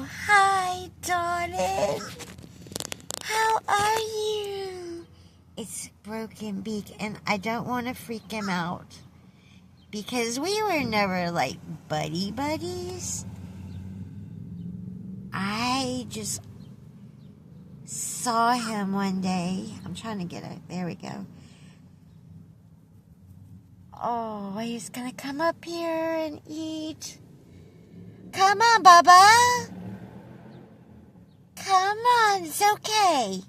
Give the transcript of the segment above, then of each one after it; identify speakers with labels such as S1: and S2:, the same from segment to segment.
S1: Oh, hi, darling. How are you? It's Broken Beak, and I don't want to freak him out because we were never like buddy buddies. I just saw him one day. I'm trying to get it. There we go. Oh, he's gonna come up here and eat. Come on, Bubba. Come on, it's okay.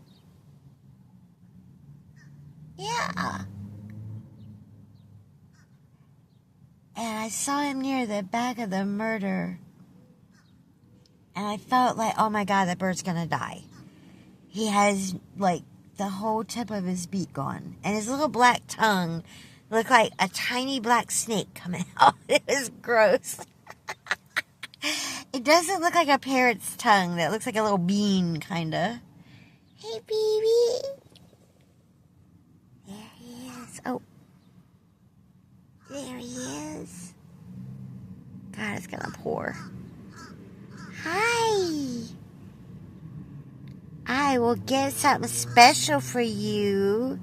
S1: Yeah. And I saw him near the back of the murder. And I felt like, oh my God, that bird's gonna die. He has, like, the whole tip of his beak gone. And his little black tongue looked like a tiny black snake coming out. It was gross. It doesn't look like a parrot's tongue. That looks like a little bean, kinda. Hey, baby. There he is. Oh. There he is. God, it's gonna pour. Hi. I will get something special for you.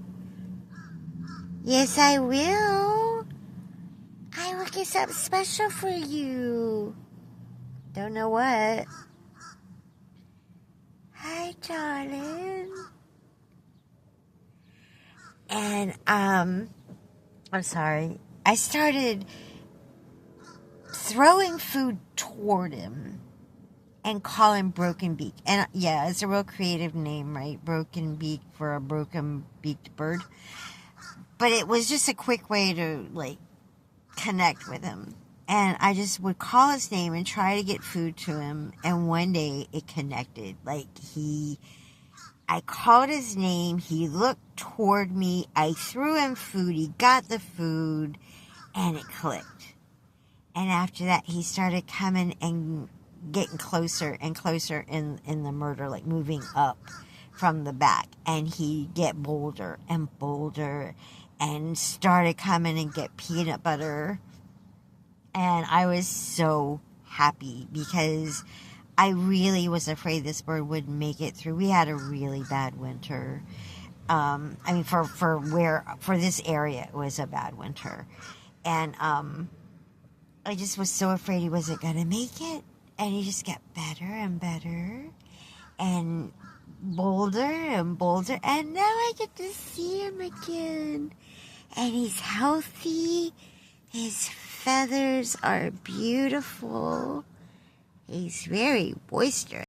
S1: Yes, I will. I will get something special for you. Don't know what. Hi, darling. And, I'm sorry. I started throwing food toward him and call him Broken Beak. And yeah, it's a real creative name, right? Broken Beak for a broken-beaked bird. But it was just a quick way to, like, connect with him. And I just would call his name and try to get food to him. And one day it connected. Like, I called his name. He looked toward me. I threw him food. He got the food. And it clicked. And after that, he started coming and getting closer and closer in the murder, like moving up from the back. And he'd get bolder and bolder and started coming and get peanut butter. And I was so happy because I really was afraid this bird wouldn't make it through. We had a really bad winter. I mean, for this area, it was a bad winter. And I just was so afraid he wasn't going to make it. And he just got better and better and bolder and bolder. And now I get to see him again. And he's healthy. His feathers are beautiful. He's very boisterous.